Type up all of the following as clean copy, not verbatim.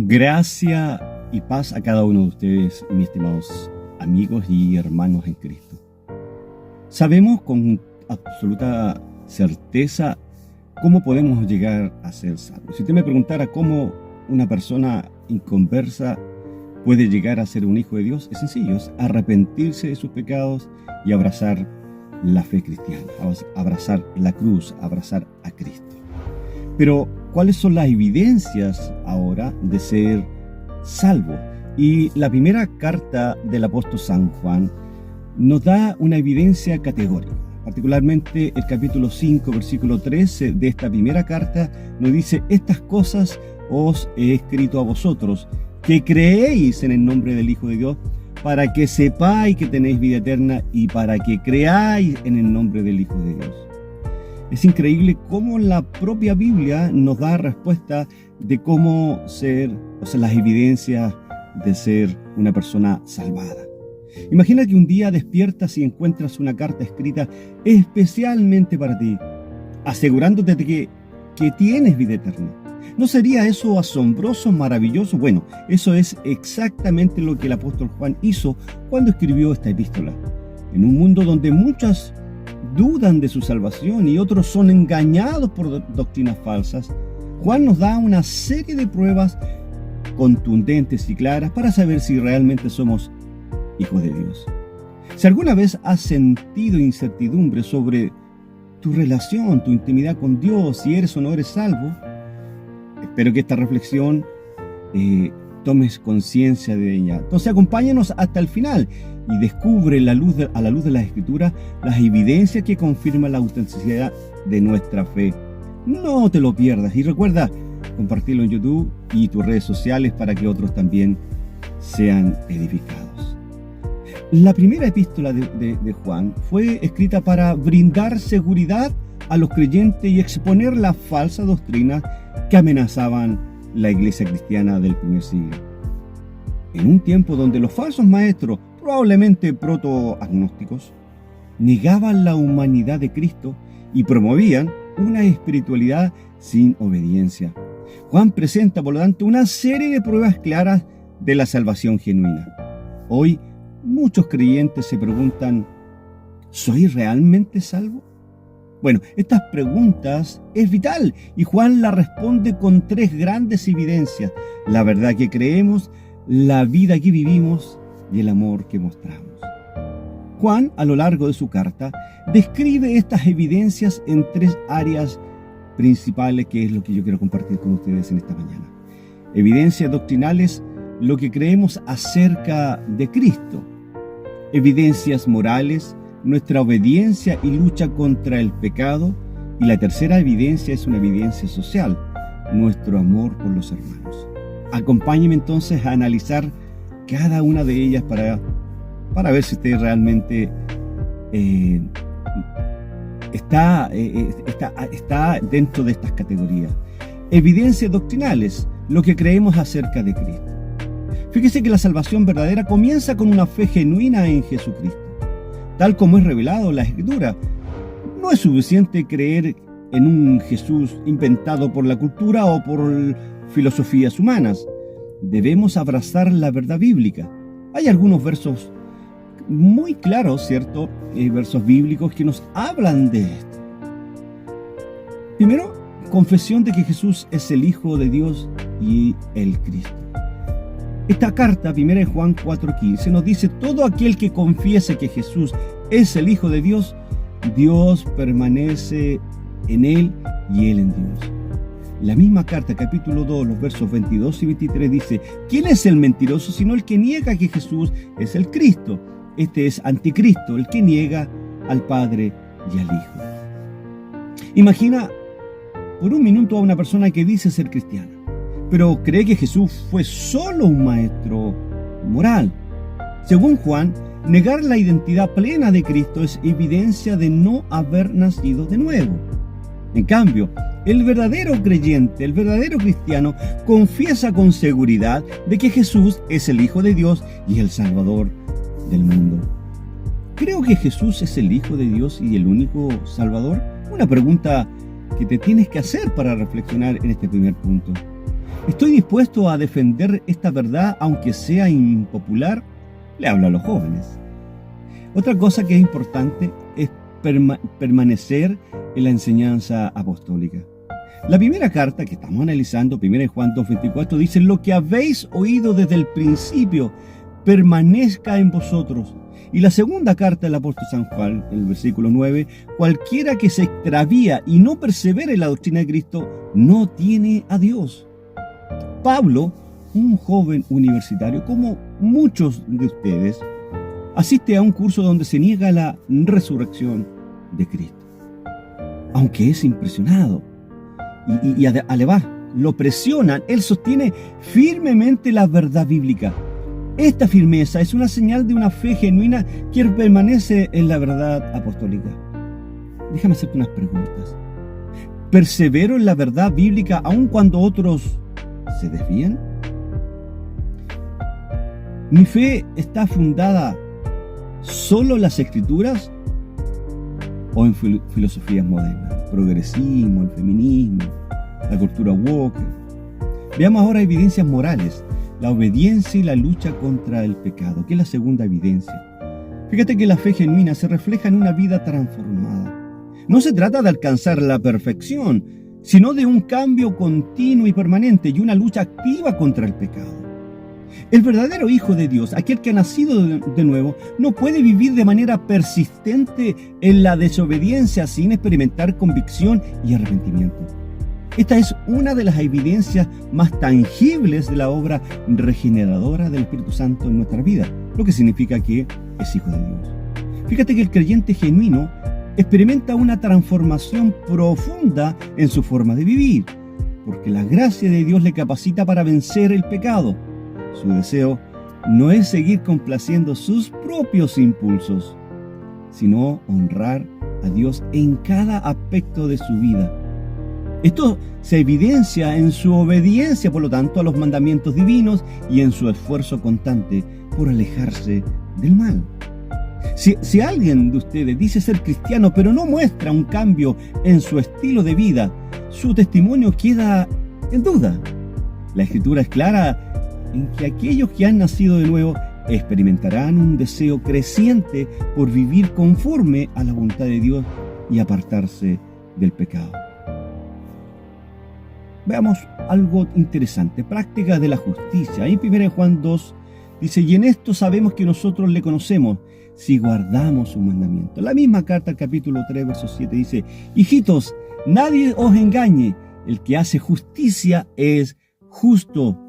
Gracia y paz a cada uno de ustedes, mis estimados amigos y hermanos en Cristo. Sabemos con absoluta certeza cómo podemos llegar a ser salvos. Si usted me preguntara cómo una persona inconversa puede llegar a ser un hijo de Dios, es sencillo, es arrepentirse de sus pecados y abrazar la fe cristiana, abrazar la cruz, abrazar a Cristo. Pero, ¿cuáles son las evidencias ahora de ser salvo? Y la primera carta del apóstol San Juan nos da una evidencia categórica. Particularmente el capítulo 5, versículo 13 de esta primera carta nos dice: estas cosas os he escrito a vosotros, que creéis en el nombre del Hijo de Dios, para que sepáis que tenéis vida eterna y para que creáis en el nombre del Hijo de Dios. Es increíble cómo la propia Biblia nos da respuesta de cómo ser, las evidencias de ser una persona salvada. Imagina que un día despiertas y encuentras una carta escrita especialmente para ti, asegurándote de que tienes vida eterna. ¿No sería eso asombroso, maravilloso? Bueno, eso es exactamente lo que el apóstol Juan hizo cuando escribió esta epístola. En un mundo donde muchas dudan de su salvación y otros son engañados por doctrinas falsas, Juan nos da una serie de pruebas contundentes y claras para saber si realmente somos hijos de Dios. Si alguna vez has sentido incertidumbre sobre tu relación, tu intimidad con Dios, si eres o no eres salvo, espero que esta reflexión tomes conciencia de ella. Entonces acompáñanos hasta el final y descubre a la luz de la Escritura las evidencias que confirman la autenticidad de nuestra fe. No te lo pierdas y recuerda compartirlo en YouTube y tus redes sociales para que otros también sean edificados. La primera epístola de Juan fue escrita para brindar seguridad a los creyentes y exponer las falsas doctrinas que amenazaban la iglesia cristiana del primer siglo. En un tiempo donde los falsos maestros, probablemente protoagnósticos, negaban la humanidad de Cristo y promovían una espiritualidad sin obediencia, Juan presenta, por lo tanto, una serie de pruebas claras de la salvación genuina. Hoy, muchos creyentes se preguntan: ¿soy realmente salvo? Bueno, estas preguntas es vital y Juan la responde con tres grandes evidencias: la verdad que creemos, la vida que vivimos y el amor que mostramos. Juan, a lo largo de su carta, describe estas evidencias en tres áreas principales, que es lo que yo quiero compartir con ustedes en esta mañana. Evidencias doctrinales, lo que creemos acerca de Cristo. Evidencias morales, nuestra obediencia y lucha contra el pecado. Y la tercera evidencia es una evidencia social, nuestro amor por los hermanos. Acompáñenme entonces a analizar cada una de ellas para ver si usted realmente está dentro de estas categorías. Evidencias doctrinales, lo que creemos acerca de Cristo. Fíjese que la salvación verdadera comienza con una fe genuina en Jesucristo, tal como es revelado en la Escritura. No es suficiente creer en un Jesús inventado por la cultura o por filosofías humanas. Debemos abrazar la verdad bíblica. Hay algunos versos muy claros, ¿cierto? Versos bíblicos que nos hablan de esto. Primero, confesión de que Jesús es el Hijo de Dios y el Cristo. Esta carta, 1 Juan 4:15, nos dice: todo aquel que confiese que Jesús es el Hijo de Dios, Dios permanece en él y él en Dios. La misma carta, capítulo 2, los versos 22 y 23 dice: ¿quién es el mentiroso sino el que niega que Jesús es el Cristo? Este es anticristo, el que niega al Padre y al Hijo. Imagina por un minuto a una persona que dice ser cristiana, pero cree que Jesús fue solo un maestro moral. Según Juan, negar la identidad plena de Cristo es evidencia de no haber nacido de nuevo. En cambio, el verdadero creyente, el verdadero cristiano, confiesa con seguridad de que Jesús es el Hijo de Dios y el Salvador del mundo. ¿Creo que Jesús es el Hijo de Dios y el único Salvador? Una pregunta que te tienes que hacer para reflexionar en este primer punto. ¿Estoy dispuesto a defender esta verdad aunque sea impopular? Le hablo a los jóvenes. Otra cosa que es importante es permanecer en la enseñanza apostólica. La primera carta que estamos analizando, 1 Juan 2:24, dice: lo que habéis oído desde el principio permanezca en vosotros. Y la segunda carta del apóstol San Juan, el versículo 9: cualquiera que se extravía y no persevere en la doctrina de Cristo, no tiene a Dios. Pablo, un joven universitario, como muchos de ustedes, asiste a un curso donde se niega la resurrección de Cristo. Aunque es impresionado y además lo presionan, él sostiene firmemente la verdad bíblica. Esta firmeza es una señal de una fe genuina que permanece en la verdad apostólica. Déjame hacerte unas preguntas. ¿Persevero en la verdad bíblica aun cuando otros se desvían? ¿Mi fe está fundada solo en las Escrituras o en filosofías modernas? El progresismo, el feminismo, la cultura woke. Veamos ahora evidencias morales. La obediencia y la lucha contra el pecado, que es la segunda evidencia. Fíjate que la fe genuina se refleja en una vida transformada. No se trata de alcanzar la perfección, sino de un cambio continuo y permanente y una lucha activa contra el pecado. El verdadero Hijo de Dios, aquel que ha nacido de nuevo, no puede vivir de manera persistente en la desobediencia sin experimentar convicción y arrepentimiento. Esta es una de las evidencias más tangibles de la obra regeneradora del Espíritu Santo en nuestra vida, lo que significa que es hijo de Dios. Fíjate que el creyente genuino experimenta una transformación profunda en su forma de vivir, porque la gracia de Dios le capacita para vencer el pecado. Su deseo no es seguir complaciendo sus propios impulsos, sino honrar a Dios en cada aspecto de su vida. Esto se evidencia en su obediencia, por lo tanto, a los mandamientos divinos y en su esfuerzo constante por alejarse del mal. Si alguien de ustedes dice ser cristiano, pero no muestra un cambio en su estilo de vida, su testimonio queda en duda. La Escritura es clara en que aquellos que han nacido de nuevo experimentarán un deseo creciente por vivir conforme a la voluntad de Dios y apartarse del pecado. Veamos algo interesante, prácticas de la justicia. Ahí en 1 Juan 2 dice: y en esto sabemos que nosotros le conocemos, si guardamos sus mandamientos. La misma carta, el capítulo 3, verso 7 dice: hijitos, nadie os engañe, el que hace justicia es justo.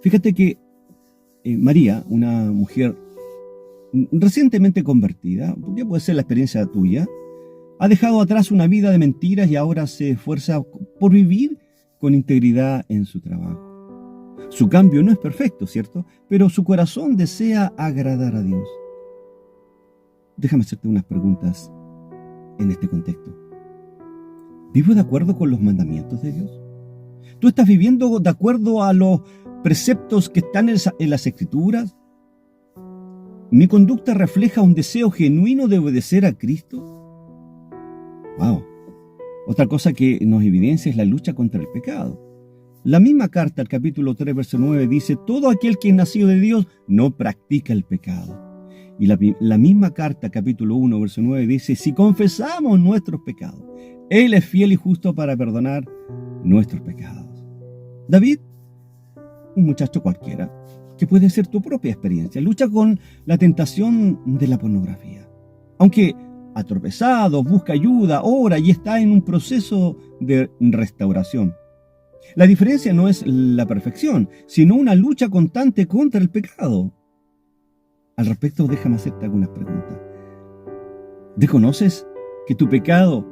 Fíjate que María, una mujer recientemente convertida, ya puede ser la experiencia tuya, ha dejado atrás una vida de mentiras y ahora se esfuerza por vivir con integridad en su trabajo. Su cambio no es perfecto, ¿cierto? Pero su corazón desea agradar a Dios. Déjame hacerte unas preguntas en este contexto. ¿Vivo de acuerdo con los mandamientos de Dios? ¿Tú estás viviendo de acuerdo a los preceptos que están en las Escrituras? ¿Mi conducta refleja un deseo genuino de obedecer a Cristo? Wow. Otra cosa que nos evidencia es la lucha contra el pecado. La misma carta, el capítulo 3, verso 9, dice: todo aquel que es nacido de Dios no practica el pecado. Y la misma carta, capítulo 1, verso 9, dice: si confesamos nuestros pecados, Él es fiel y justo para perdonar nuestros pecados. David, un muchacho cualquiera, que puede ser tu propia experiencia, lucha con la tentación de la pornografía. Aunque ha tropezado, busca ayuda, ora y está en un proceso de restauración. La diferencia no es la perfección, sino una lucha constante contra el pecado. Al respecto, déjame hacerte algunas preguntas. ¿Reconoces tu pecado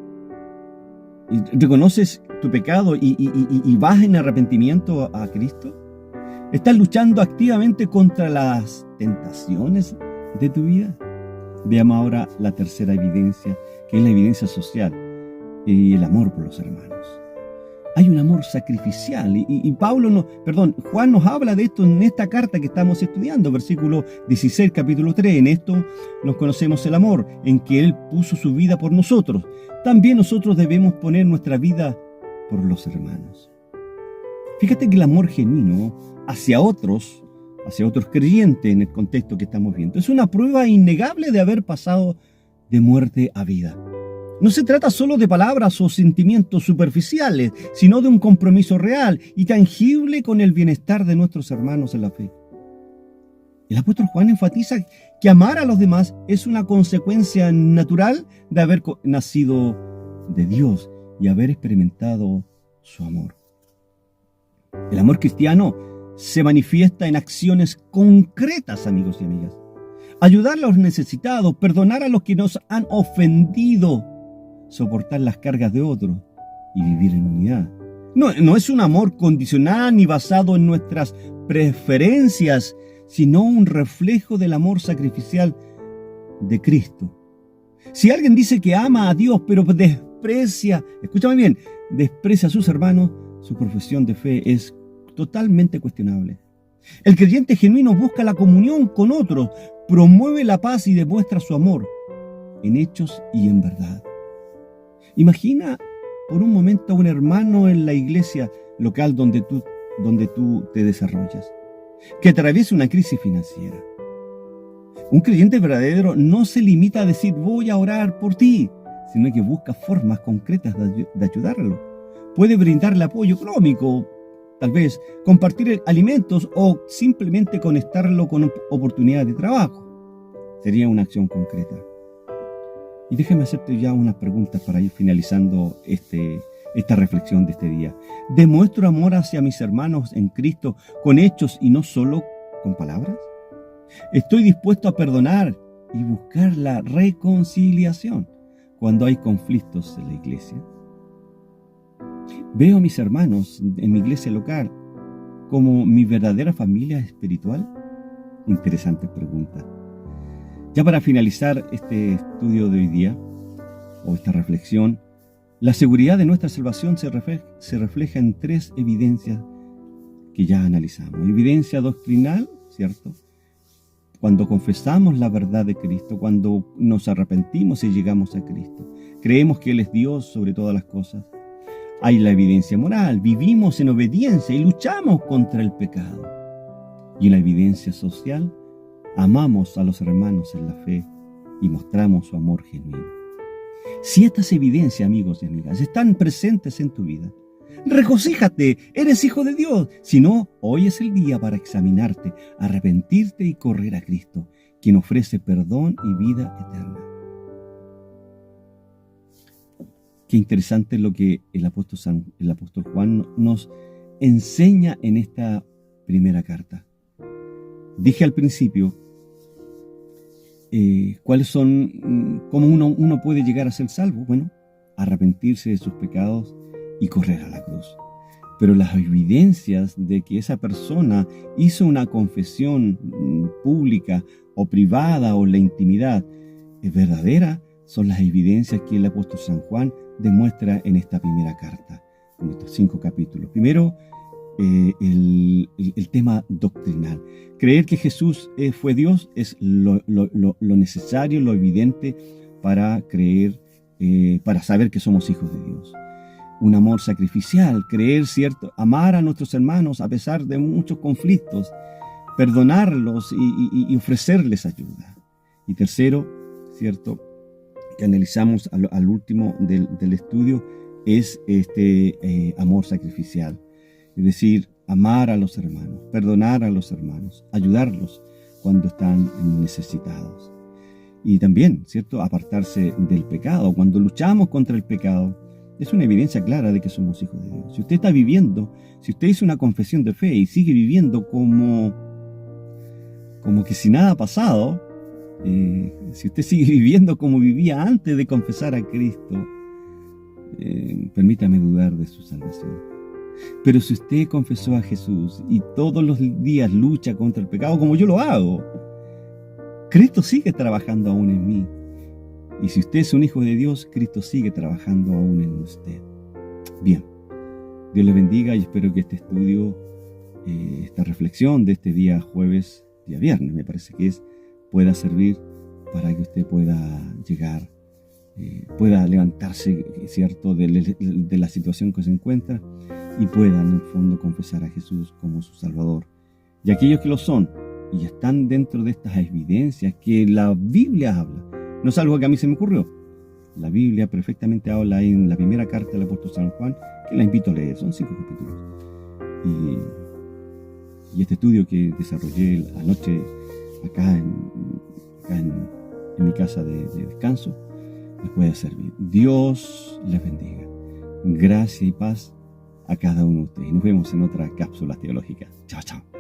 y vas en arrepentimiento a Cristo? ¿Estás luchando activamente contra las tentaciones de tu vida? Veamos ahora la tercera evidencia, que es la evidencia social y el amor por los hermanos. Hay un amor sacrificial y Juan nos habla de esto en esta carta que estamos estudiando, versículo 16, capítulo 3. En esto nos conocemos el amor, en que Él puso su vida por nosotros. También nosotros debemos poner nuestra vida por los hermanos. Fíjate que el amor genuino hacia otros creyentes en el contexto que estamos viendo, es una prueba innegable de haber pasado de muerte a vida. No se trata solo de palabras o sentimientos superficiales, sino de un compromiso real y tangible con el bienestar de nuestros hermanos en la fe. El apóstol Juan enfatiza que amar a los demás es una consecuencia natural de haber nacido de Dios y haber experimentado su amor. El amor cristiano se manifiesta en acciones concretas, amigos y amigas. Ayudar a los necesitados, perdonar a los que nos han ofendido, soportar las cargas de otros y vivir en unidad. No es un amor condicional ni basado en nuestras preferencias, sino un reflejo del amor sacrificial de Cristo. Si alguien dice que ama a Dios, pero desprecia, escúchame bien, desprecia a sus hermanos, su profesión de fe es totalmente cuestionable. El creyente genuino busca la comunión con otros, promueve la paz y demuestra su amor en hechos y en verdad. Imagina por un momento a un hermano en la iglesia local donde tú te desarrollas, que atraviesa una crisis financiera. Un creyente verdadero no se limita a decir voy a orar por ti, sino que busca formas concretas de ayudarlo. Puede brindarle apoyo económico, tal vez compartir alimentos o simplemente conectarlo con oportunidades de trabajo. Sería una acción concreta. Y déjame hacerte ya unas preguntas para ir finalizando esta reflexión de este día. ¿Demuestro amor hacia mis hermanos en Cristo con hechos y no solo con palabras? ¿Estoy dispuesto a perdonar y buscar la reconciliación cuando hay conflictos en la iglesia? ¿Veo a mis hermanos en mi iglesia local como mi verdadera familia espiritual? Interesante pregunta. Ya para finalizar este estudio de hoy día, o esta reflexión, la seguridad de nuestra salvación se refleja en tres evidencias que ya analizamos. Evidencia doctrinal, ¿cierto? Cuando confesamos la verdad de Cristo, cuando nos arrepentimos y llegamos a Cristo, creemos que Él es Dios sobre todas las cosas. Hay la evidencia moral, vivimos en obediencia y luchamos contra el pecado. Y la evidencia social, amamos a los hermanos en la fe y mostramos su amor genuino. Si estas evidencias, amigos y amigas, están presentes en tu vida, regocíjate, eres hijo de Dios. Si no, hoy es el día para examinarte, arrepentirte y correr a Cristo, quien ofrece perdón y vida eterna. Qué interesante lo que el apóstol Juan nos enseña en esta primera carta. Dije al principio, ¿cuáles son, cómo uno puede llegar a ser salvo? Bueno, arrepentirse de sus pecados y correr a la cruz. Pero las evidencias de que esa persona hizo una confesión pública o privada o la intimidad es verdadera, son las evidencias que el apóstol San Juan demuestra en esta primera carta, en estos 5 capítulos. Primero, el tema doctrinal. Creer que Jesús fue Dios es lo necesario, lo evidente para creer, para saber que somos hijos de Dios. Un amor sacrificial, creer, ¿cierto? Amar a nuestros hermanos a pesar de muchos conflictos, perdonarlos y ofrecerles ayuda. Y tercero, ¿cierto?, que analizamos al último del estudio, es este amor sacrificial. Es decir, amar a los hermanos, perdonar a los hermanos, ayudarlos cuando están necesitados. Y también, ¿cierto?, apartarse del pecado. Cuando luchamos contra el pecado, es una evidencia clara de que somos hijos de Dios. Si usted está viviendo, si usted hizo una confesión de fe y sigue viviendo como que si nada ha pasado, si usted sigue viviendo como vivía antes de confesar a Cristo, permítame dudar de su salvación. Pero si usted confesó a Jesús y todos los días lucha contra el pecado como yo lo hago, Cristo sigue trabajando aún en mí. Y si usted es un hijo de Dios, Cristo sigue trabajando aún en usted. Bien, Dios le bendiga y espero que este estudio, esta reflexión de este día jueves, día viernes me parece que es, pueda servir para que usted pueda llegar, pueda levantarse, ¿cierto?, de la situación que se encuentra y puedan en el fondo confesar a Jesús como su Salvador. Y aquellos que lo son y están dentro de estas evidencias que la Biblia habla, no es algo que a mí se me ocurrió. La Biblia perfectamente habla en la primera carta del apóstol San Juan, que la invito a leer, son 5 capítulos. Y este estudio que desarrollé anoche acá en mi casa de descanso, les puede servir. Dios les bendiga. Gracia y paz a cada uno de ustedes. Y nos vemos en otra cápsula teológica. Chao, chao.